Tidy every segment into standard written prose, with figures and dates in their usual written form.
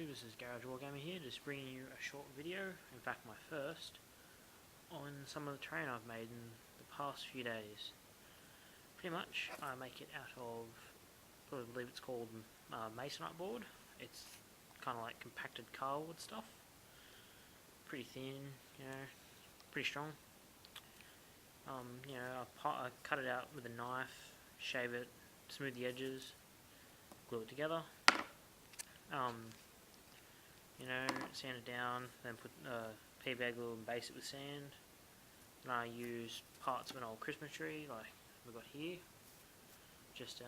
YouTube, this is Garage Wargamer here, just bringing you a short video, in fact my first, on some of the terrain I've made in the past few days. Pretty much, I make it out of, I believe it's called masonite board. It's kind of like compacted cardboard stuff. Pretty thin, pretty strong. I cut it out with a knife, shave it, smooth the edges, glue it together. Sand it down, then put PVA glue and base it with sand. And I use parts of an old Christmas tree, like we've got here, just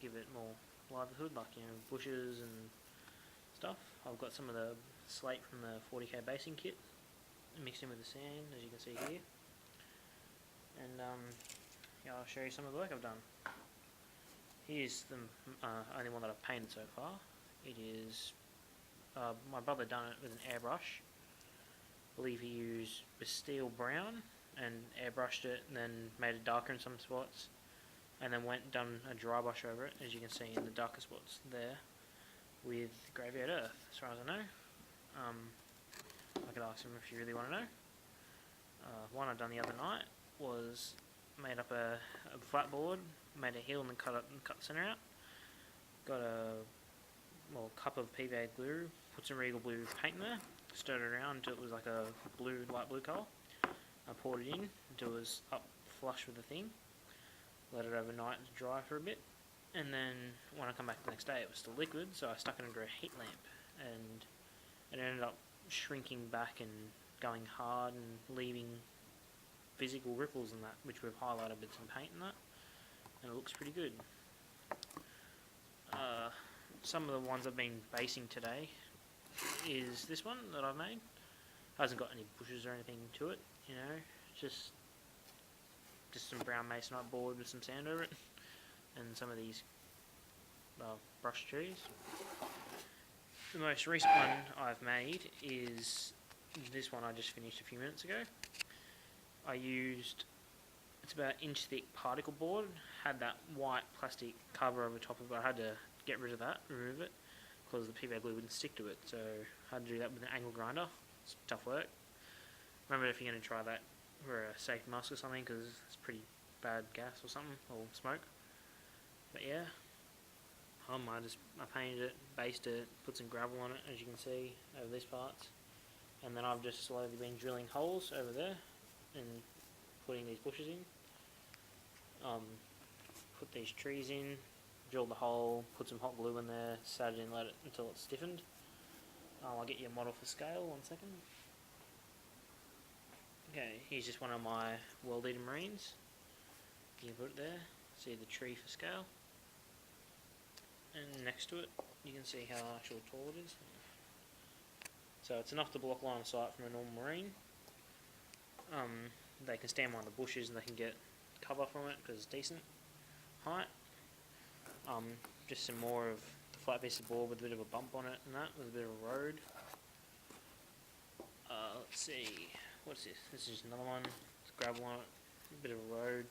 give it more livelihood, like bushes and stuff. I've got some of the slate from the 40k basing kit mixed in with the sand, as you can see here. And I'll show you some of the work I've done. Here's the only one that I've painted so far. It is my brother done it with an airbrush. I believe he used steel brown and airbrushed it, and then made it darker in some spots, and then went and done a dry brush over it, as you can see in the darker spots there, with graveyard earth, as far as I know. I could ask him if you really want to know. One I done the other night was made up a flat board, made a hill and then cut the center out. Got a cup of PVA glue, put some Regal blue paint in there, stirred it around until it was like a light blue colour. I poured it in until it was up flush with the thing, let it overnight to dry for a bit, and then when I come back the next day it was still liquid, so I stuck it under a heat lamp, and it ended up shrinking back and going hard and leaving physical ripples in that, which we've highlighted with some paint in that, and it looks pretty good. Some of the ones I've been basing today is this one that I've made. It hasn't got any bushes or anything to it, just some brown masonite board with some sand over it, and some of these brush trees. The most recent one I've made is this one I just finished a few minutes ago. I used, it's about inch thick particle board, had that white plastic cover over top of it. I had to get rid of that, remove it, because the PVA glue wouldn't stick to it, so I had to do that with an angle grinder. It's tough work. Remember, if you're going to try that, wear a safe mask or something, because it's pretty bad gas or something, or smoke. But yeah, I painted it, based it, put some gravel on it, as you can see over these parts, and then I've just slowly been drilling holes over there and putting these bushes in. Put these trees in, drilled the hole, put some hot glue in there, sat it in, let it until it's stiffened. I'll get you a model for scale, 1 second. Okay, here's just one of my world-eater marines. You can put it there, see the tree for scale. And next to it, you can see how actually tall it is. So it's enough to block line of sight from a normal marine. They can stand behind the bushes and they can get cover from it because it's decent height. Just some more of the flat piece of board with a bit of a bump on it and that, with a bit of a road. Let's see, what's this? This is just another one. It's gravel on it, a bit of a road,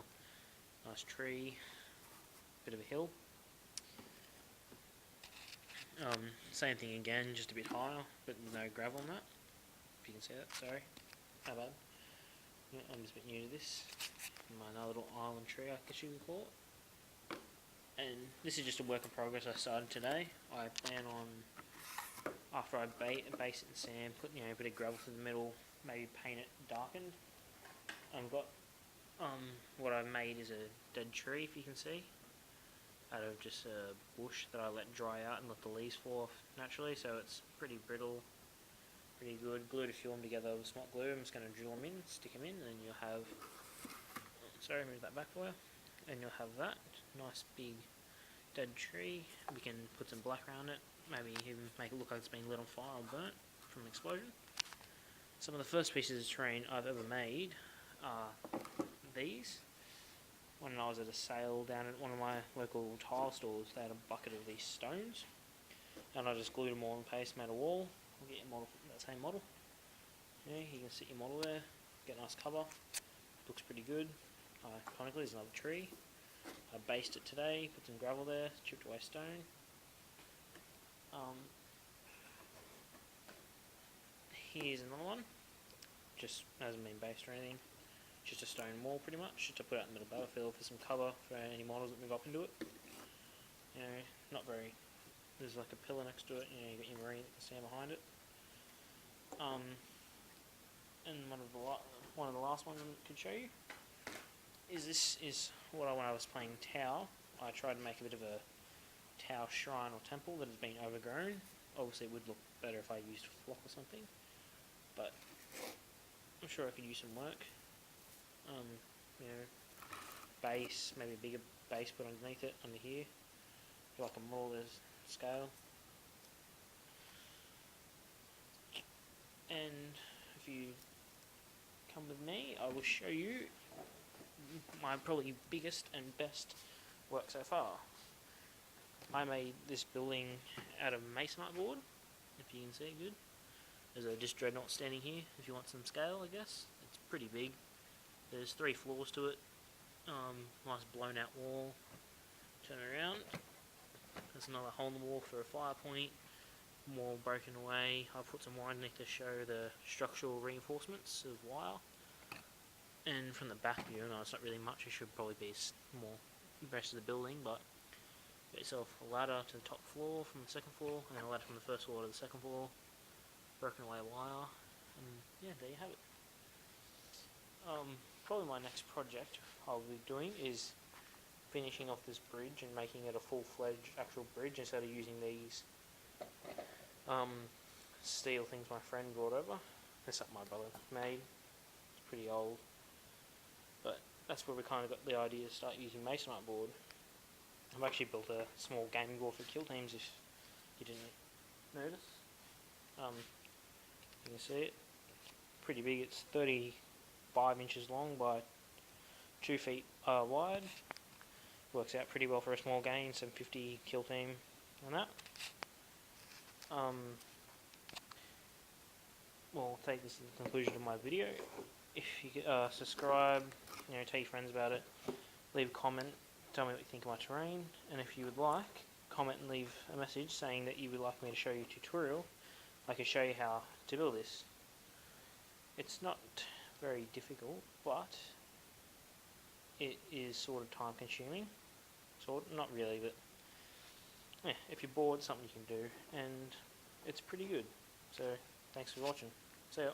nice tree, bit of a hill. Same thing again, just a bit higher, but no gravel on that. If you can see that, sorry. How bad? Yeah, I'm just a bit new to this. My little island tree, I guess you could call it. And this is just a work in progress I started today. I plan on, after I base it in sand, put a bit of gravel through the middle, maybe paint it darkened. I've got, what I've made is a dead tree, if you can see, out of just a bush that I let dry out and let the leaves fall off naturally, so it's pretty brittle, pretty good. Glued a few of them together with smart glue. I'm just going to drill them in, stick them in, and then you'll have, sorry, move that back for you, and you'll have that nice big dead tree. We can put some black around it, maybe even make it look like it's been lit on fire or burnt from an explosion. Some of the first pieces of terrain I've ever made are these. When I was at a sale down at one of my local tile stores, they had a bucket of these stones, and I just glued them all in paste, made a wall. I'll get your model, that same model. Yeah, you can sit your model there, get a nice cover. Looks pretty good. Iconically, there's another tree. I based it today, put some gravel there, chipped away stone. here's another one. Just hasn't been based or anything. Just a stone wall pretty much, just to put out in the middle of the battlefield for some cover for any models that move up into it. You know, not very. There's like a pillar next to it. You know, you got your marine that can stand behind it. And one of the last ones I could show you is what when I was playing Tau, I tried to make a bit of a Tau shrine or temple that has been overgrown. Obviously, it would look better if I used flock or something, but I'm sure I could use some work. You know, base, maybe a bigger base put underneath it, under here, like a more scale. And if you come with me, I will show you my probably biggest and best work so far. I made this building out of masonite board, if you can see it good. There's a disc dreadnought standing here, if you want some scale, I guess. It's pretty big. There's 3 floors to it. Nice blown out wall. Turn around. There's another hole in the wall for a fire point. Wall broken away. I put some wire underneath to show the structural reinforcements of wire. And from the back view, no, it's not really much. It should probably be more the rest of the building, but get yourself a ladder to the top floor from the second floor, and then a ladder from the first floor to the second floor. Broken away wire, and yeah, there you have it. Probably my next project I'll be doing is finishing off this bridge and making it a full-fledged actual bridge instead of using these steel things my friend brought over. That's something my brother made. It's pretty old, but that's where we kind of got the idea to start using masonite board. I've actually built a small gaming board for kill teams, if you didn't notice. You can see it. Pretty big. It's 35 inches long by 2 feet wide. Works out pretty well for a small game, 750 kill team on that. Well, I'll take this to the conclusion of my video. If you could subscribe, you know, tell your friends about it, leave a comment, tell me what you think of my terrain, and if you would like, comment and leave a message saying that you would like me to show you a tutorial. I can show you how to build this. It's not very difficult, but it is sort of time consuming. Not really, but yeah, if you're bored, something you can do, and it's pretty good. So, thanks for watching. See ya.